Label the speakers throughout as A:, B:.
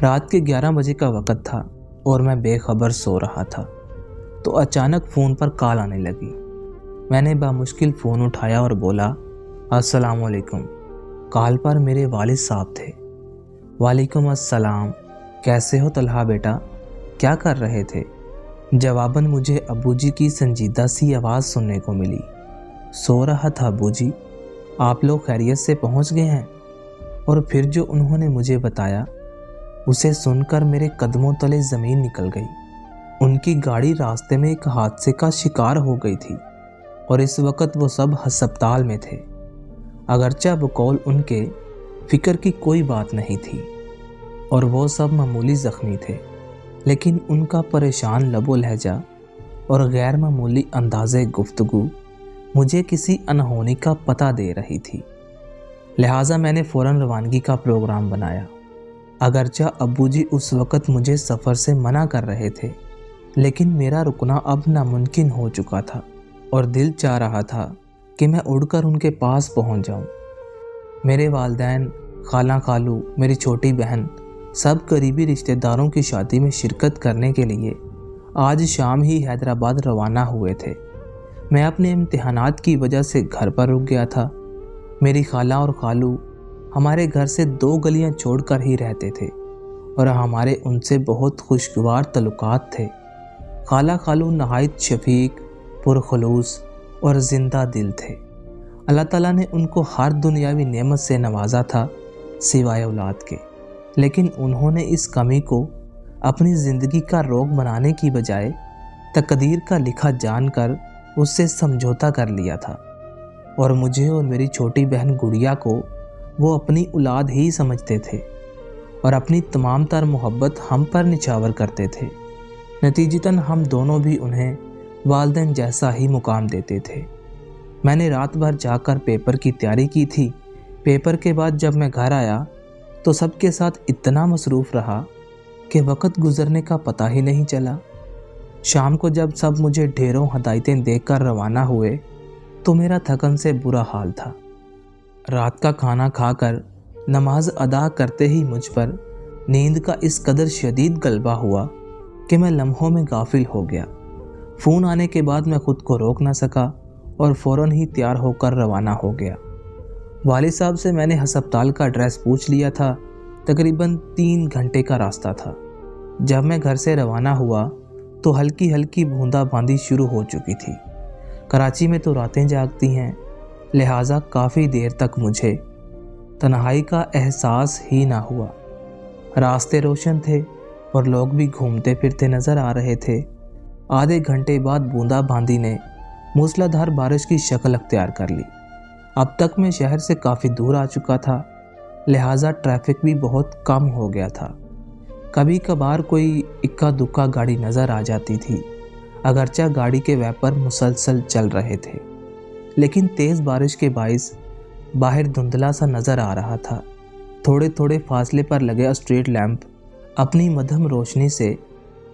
A: रात के 11 बजे का वक़्त था और मैं बेखबर सो रहा था तो अचानक फ़ोन पर कॉल आने लगी। मैंने बामुश्किल फ़ोन उठाया और बोला, अस्सलाम वालेकुम। कॉल पर मेरे वालिद साहब थे। वालेकुम अस्सलाम, कैसे हो तलहा बेटा, क्या कर रहे थे? जवाबन मुझे अब्बूजी की संजीदा सी आवाज़ सुनने को मिली। सो रहा था अब्बूजी, आप लोग खैरियत से पहुंच गए हैं? और फिर जो उन्होंने मुझे बताया उसे सुनकर मेरे कदमों तले ज़मीन निकल गई। उनकी गाड़ी रास्ते में एक हादसे का शिकार हो गई थी और इस वक्त वो सब हस्पताल में थे। अगरचे बकौल उनके फ़िक्र की कोई बात नहीं थी और वो सब मामूली ज़ख्मी थे, लेकिन उनका परेशान लबो लहजा और गैर मामूली अंदाज़े गुफ्तगू मुझे किसी अनहोनी का पता दे रही थी। लिहाजा मैंने फ़ौरन रवानगी का प्रोग्राम बनाया। अगरचे अब्बूजी उस वक़्त मुझे सफ़र से मना कर रहे थे, लेकिन मेरा रुकना अब नामुमकिन हो चुका था और दिल चाह रहा था कि मैं उड़कर उनके पास पहुंच जाऊं। मेरे वालिदैन, खाला खालू, मेरी छोटी बहन सब करीबी रिश्तेदारों की शादी में शिरकत करने के लिए आज शाम ही हैदराबाद रवाना हुए थे। मैं अपने इम्तिहानात की वजह से घर पर रुक गया था। मेरी खाला और खालू हमारे घर से 2 गलियां छोड़कर ही रहते थे और हमारे उनसे बहुत खुशगवार तल्लुकात थे। खाला खालू नहायत शफीक, पुरखलूस और ज़िंदा दिल थे। अल्लाह ताला ने उनको हर दुनियावी नेमत से नवाजा था सिवाय औलाद के, लेकिन उन्होंने इस कमी को अपनी ज़िंदगी का रोग बनाने की बजाय तकदीर का लिखा जानकर उससे समझौता कर लिया था और मुझे और मेरी छोटी बहन गुड़िया को वो अपनी औलाद ही समझते थे और अपनी तमाम तर मोहब्बत हम पर निछावर करते थे। नतीजतन हम दोनों भी उन्हें वालिदैन जैसा ही मुकाम देते थे। मैंने रात भर जाकर पेपर की तैयारी की थी। पेपर के बाद जब मैं घर आया तो सबके साथ इतना मसरूफ़ रहा कि वक़्त गुज़रने का पता ही नहीं चला। शाम को जब सब मुझे ढेरों हदायतें देकर रवाना हुए तो मेरा थकन से बुरा हाल था। रात का खाना खाकर नमाज अदा करते ही मुझ पर नींद का इस कदर शदीद गलबा हुआ कि मैं लम्हों में गाफिल हो गया। फ़ोन आने के बाद मैं ख़ुद को रोक न सका और फ़ौरन ही तैयार होकर रवाना हो गया। वालिद साहब से मैंने हस्पताल का एड्रेस पूछ लिया था। तकरीबन 3 घंटे का रास्ता था। जब मैं घर से रवाना हुआ तो हल्की हल्की बूंदाबांदी शुरू हो चुकी थी। कराची में तो रातें जागती हैं, लिहाजा काफ़ी देर तक मुझे तन्हाई का एहसास ही ना हुआ। रास्ते रोशन थे और लोग भी घूमते फिरते नज़र आ रहे थे। आधे घंटे बाद बूंदाबांदी ने मूसलाधार बारिश की शक्ल अख्तियार कर ली। अब तक मैं शहर से काफ़ी दूर आ चुका था, लिहाजा ट्रैफिक भी बहुत कम हो गया था। कभी कभार कोई इक्का दुक्का गाड़ी नज़र आ जाती थी, अगरचे गाड़ी के वैपर मुसलसल चल रहे थे, लेकिन तेज़ बारिश के बाइस बाहर धुंधला सा नज़र आ रहा था। थोड़े थोड़े फासले पर लगे स्ट्रीट लैंप अपनी मध्यम रोशनी से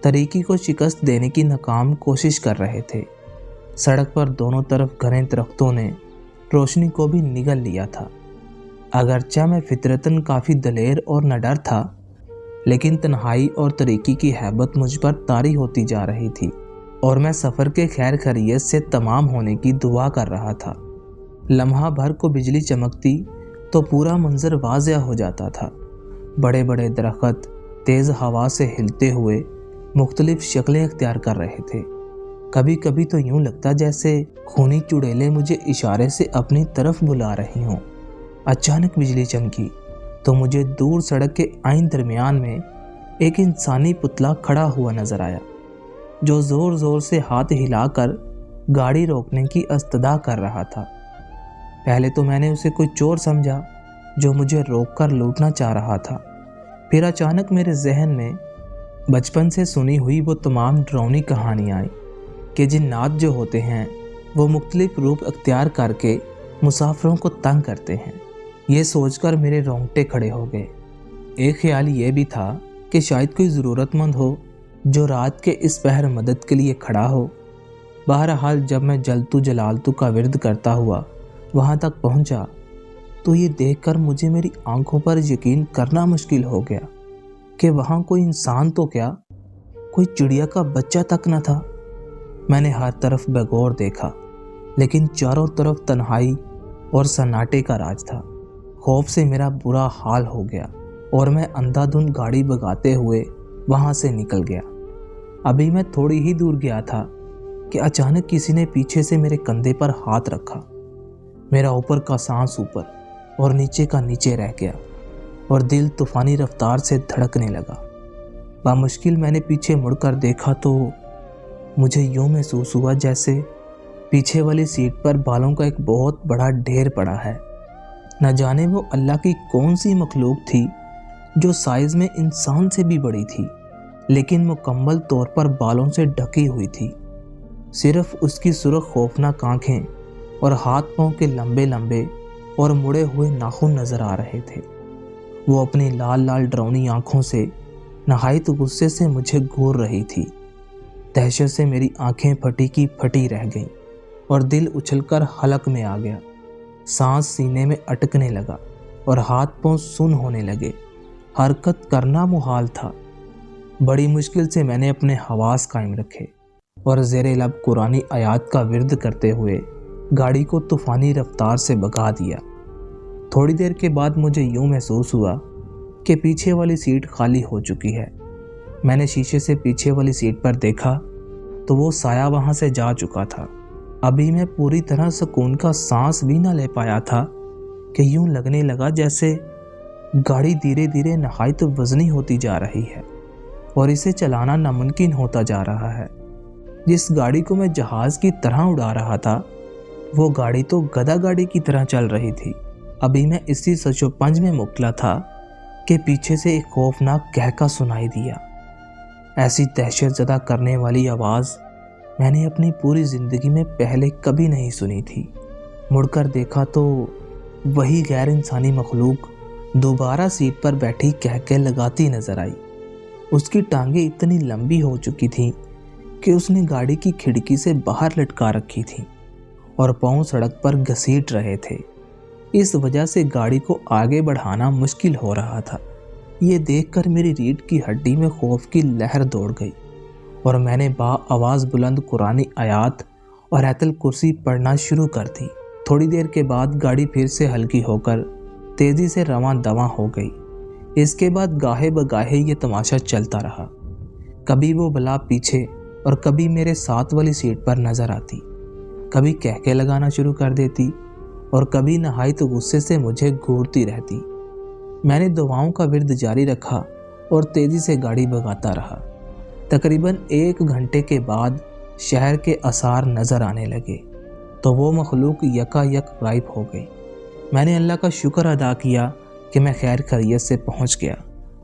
A: तरीकी को शिकस्त देने की नाकाम कोशिश कर रहे थे। सड़क पर दोनों तरफ घने दरख्तों ने रोशनी को भी निगल लिया था। अगरचे मैं फितरतन काफ़ी दलेर और निडर था, लेकिन तन्हाई और तरीकी की हैबत मुझ पर तारी होती जा रही थी और मैं सफ़र के खैर खैरियत से तमाम होने की दुआ कर रहा था। लम्हा भर को बिजली चमकती तो पूरा मंजर वाज़िया हो जाता था। बड़े बड़े दरख्त तेज़ हवा से हिलते हुए मुख्तलिफ शक्लें अख्तियार कर रहे थे। कभी कभी तो यूँ लगता जैसे खूनी चुड़ैलें मुझे इशारे से अपनी तरफ बुला रही हों। अचानक बिजली चमकी तो मुझे दूर सड़क के आइन दरमियान में एक इंसानी पुतला खड़ा हुआ नज़र आया, जो ज़ोर ज़ोर से हाथ हिलाकर गाड़ी रोकने की इस्तदा कर रहा था। पहले तो मैंने उसे कोई चोर समझा जो मुझे रोककर लूटना चाह रहा था। फिर अचानक मेरे जहन में बचपन से सुनी हुई वो तमाम डरावनी कहानियाँ आई कि जिन्नात जो होते हैं वो मुख्तलिफ रूप अख्तियार करके मुसाफिरों को तंग करते हैं। ये सोचकर मेरे रोंगटे खड़े हो गए। एक ख्याल ये भी था कि शायद कोई ज़रूरतमंद हो जो रात के इस पहर मदद के लिए खड़ा हो। बहरहाल जब मैं जलतू जलालतू का विर्द करता हुआ वहाँ तक पहुँचा तो ये देखकर मुझे मेरी आंखों पर यकीन करना मुश्किल हो गया کہ وहाँ कोई इंसान तो क्या, कोई चिड़िया का बच्चा तक न था। मैंने हर तरफ बगौर देखा, लेकिन चारों तरफ तन्हाई और सन्नाटे का राज था। खौफ से मेरा बुरा हाल हो गया और मैं अंधाधुंध गाड़ी भगाते हुए वहाँ से निकल गया। अभी मैं थोड़ी ही दूर गया था कि अचानक किसी ने पीछे से मेरे कंधे पर हाथ रखा। मेरा ऊपर का सांस ऊपर और नीचे का नीचे रह गया और दिल तूफानी रफ्तार से धड़कने लगा। बामुश्किल मैंने पीछे मुड़कर देखा तो मुझे यूं महसूस हुआ जैसे पीछे वाली सीट पर बालों का एक बहुत बड़ा ढेर पड़ा है। न जाने वो अल्लाह की कौन सी मखलूक थी जो साइज में इंसान से भी बड़ी थी, लेकिन मुकम्मल तौर पर बालों से ढकी हुई थी। सिर्फ उसकी सुर्ख खौफनाक आंखें और हाथ पांव के लंबे लंबे और मुड़े हुए नाखून नजर आ रहे थे। वो अपनी लाल लाल डरावनी आंखों से नहायत गुस्से से मुझे घूर रही थी। दहशत से मेरी आंखें फटी की फटी रह गईं और दिल उछलकर हलक में आ गया। सांस सीने में अटकने लगा और हाथ पांव सुन्न होने लगे। हरकत करना मुहाल था। बड़ी मुश्किल से मैंने अपने हवास कायम रखे और ज़ेरे लब कुरानी आयात का विर्द करते हुए गाड़ी को तूफ़ानी रफ्तार से भगा दिया। थोड़ी देर के बाद मुझे यूं महसूस हुआ कि पीछे वाली सीट खाली हो चुकी है। मैंने शीशे से पीछे वाली सीट पर देखा तो वो साया वहाँ से जा चुका था। अभी मैं पूरी तरह सुकून का सांस भी न ले पाया था कि यूं लगने लगा जैसे गाड़ी धीरे धीरे नहायत वज़नी होती जा रही है और इसे चलाना नामुमकिन होता जा रहा है। जिस गाड़ी को मैं जहाज़ की तरह उड़ा रहा था, वो गाड़ी तो गधा गाड़ी की तरह चल रही थी। अभी मैं इसी सचोपंज में मुबतला था कि पीछे से एक खौफनाक कहका सुनाई दिया। ऐसी दहशत ज़दा करने वाली आवाज़ मैंने अपनी पूरी ज़िंदगी में पहले कभी नहीं सुनी थी। मुड़कर देखा तो वही गैर इंसानी मखलूक दोबारा सीट पर बैठी कहके लगाती नजर आई। उसकी टांगें इतनी लंबी हो चुकी थीं कि उसने गाड़ी की खिड़की से बाहर लटका रखी थी और पांव सड़क पर घसीट रहे थे। इस वजह से गाड़ी को आगे बढ़ाना मुश्किल हो रहा था। ये देखकर मेरी रीढ़ की हड्डी में खौफ की लहर दौड़ गई और मैंने आवाज़ बुलंद कुरानी आयात और आयतुल कुर्सी पढ़ना शुरू कर दी। थोड़ी देर के बाद गाड़ी फिर से हल्की होकर तेज़ी से रवां दवां हो गई। इसके बाद गाहे बगाहे ये तमाशा चलता रहा। कभी वो बला पीछे और कभी मेरे साथ वाली सीट पर नज़र आती, कभी कहके लगाना शुरू कर देती और कभी नहायत गुस्से से मुझे घूरती रहती। मैंने दुआओं का विर्द जारी रखा और तेज़ी से गाड़ी भगाता रहा। तकरीबन 1 घंटे के बाद शहर के आसार नज़र आने लगे तो वो मखलूक यकायक गायब हो गई। मैंने अल्लाह का शुक्र अदा किया कि मैं खैर खैरियत से पहुंच गया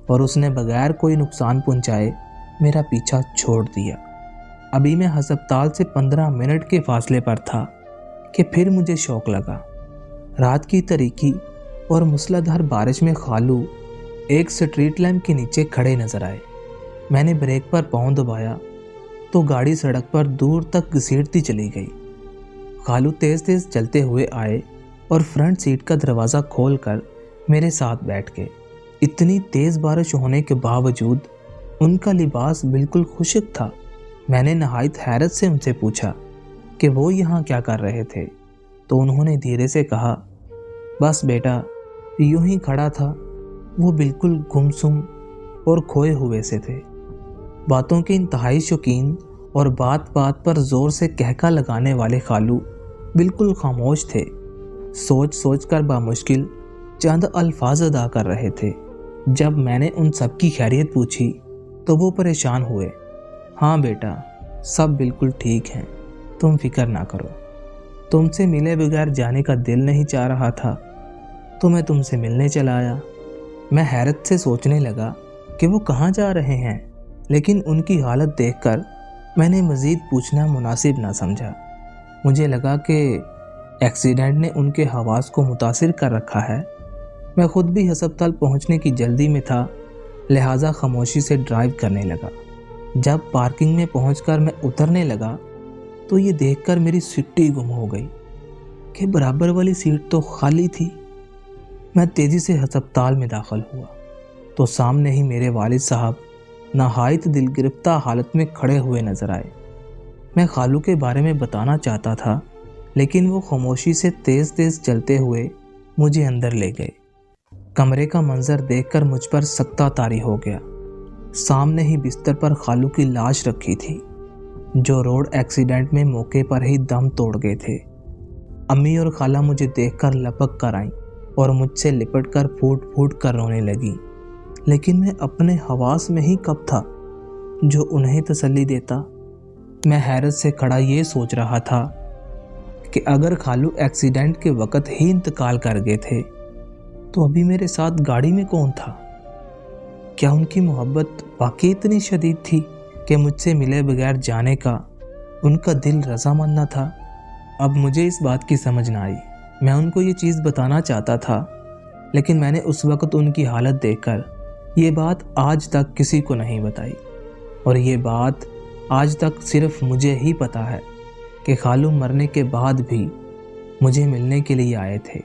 A: और उसने बगैर कोई नुकसान पहुंचाए मेरा पीछा छोड़ दिया। अभी मैं हस्पताल से 15 मिनट के फासले पर था कि फिर मुझे शौक लगा। रात की तारीकी और मूसलाधार बारिश में खालू एक स्ट्रीट लैंप के नीचे खड़े नजर आए। मैंने ब्रेक पर पाँव दबाया तो गाड़ी सड़क पर दूर तक घसीटती चली गई। खालू तेज़ तेज़ चलते हुए आए और फ्रंट सीट का दरवाज़ा खोलकर मेरे साथ बैठ गए। इतनी तेज़ बारिश होने के बावजूद उनका लिबास बिल्कुल खुश्क था। मैंने नहायत हैरत से उनसे पूछा कि वो यहाँ क्या कर रहे थे, तो उन्होंने धीरे से कहा, बस बेटा यूं ही खड़ा था। वो बिल्कुल गुमसुम और खोए हुए से थे। बातों के इंतहाई शौकीन और बात बात पर ज़ोर से कहका लगाने वाले खालू बिल्कुल खामोश थे। सोच सोच कर बामुश्किल चंद अल्फाज अदा कर रहे थे। जब मैंने उन सब की खैरियत पूछी तो वो परेशान हुए। हाँ बेटा, सब बिल्कुल ठीक हैं, तुम फिक्र ना करो। तुमसे मिले बगैर जाने का दिल नहीं चाह रहा था तो मैं तुमसे मिलने चला आया। मैं हैरत से सोचने लगा कि वो कहाँ जा रहे हैं, लेकिन उनकी हालत देखकर मैंने मज़ीद पूछना मुनासिब ना समझा। मुझे लगा कि एक्सीडेंट ने उनके हवास को मुतासिर कर रखा है। मैं खुद भी अस्पताल पहुंचने की जल्दी में था, लिहाजा खामोशी से ड्राइव करने लगा। जब पार्किंग में पहुंचकर मैं उतरने लगा तो ये देखकर मेरी सिट्टी गुम हो गई कि बराबर वाली सीट तो खाली थी। मैं तेज़ी से अस्पताल में दाखिल हुआ। تو سامنے ہی میرے والد صاحب نہایت دل گرفتہ حالت میں کھڑے ہوئے نظر آئے۔ میں خالو کے بارے میں بتانا چاہتا تھا، لیکن وہ خاموشی سے تیز تیز چلتے ہوئے مجھے اندر لے گئے۔ کمرے کا منظر دیکھ کر مجھ پر سکتہ طاری ہو گیا۔ سامنے ہی بستر پر خالو کی لاش رکھی تھی، جو روڈ ایکسیڈنٹ میں موقع پر ہی دم توڑ گئے تھے۔ امی اور خالہ مجھے دیکھ کر لپک کر آئیں اور مجھ سے لپٹ کر پھوٹ پھوٹ کر رونے لگیں، لیکن میں اپنے حواس میں ہی کب تھا جو انہیں تسلی دیتا۔ میں حیرت سے کھڑا یہ سوچ رہا تھا کہ اگر خالو ایکسیڈنٹ کے وقت ہی انتقال کر گئے تھے تو ابھی میرے ساتھ گاڑی میں کون تھا؟ کیا ان کی محبت واقعی اتنی شدید تھی کہ مجھ سے ملے بغیر جانے کا ان کا دل رضامند نہ تھا؟ اب مجھے اس بات کی سمجھ نہ آئی۔ میں ان کو یہ چیز بتانا چاہتا تھا، لیکن میں نے اس وقت ان کی حالت دیکھ کر یہ بات آج تک کسی کو نہیں بتائی، اور یہ بات آج تک صرف مجھے ہی پتہ ہے کہ خالو مرنے کے بعد بھی مجھے ملنے کے لیے آئے تھے۔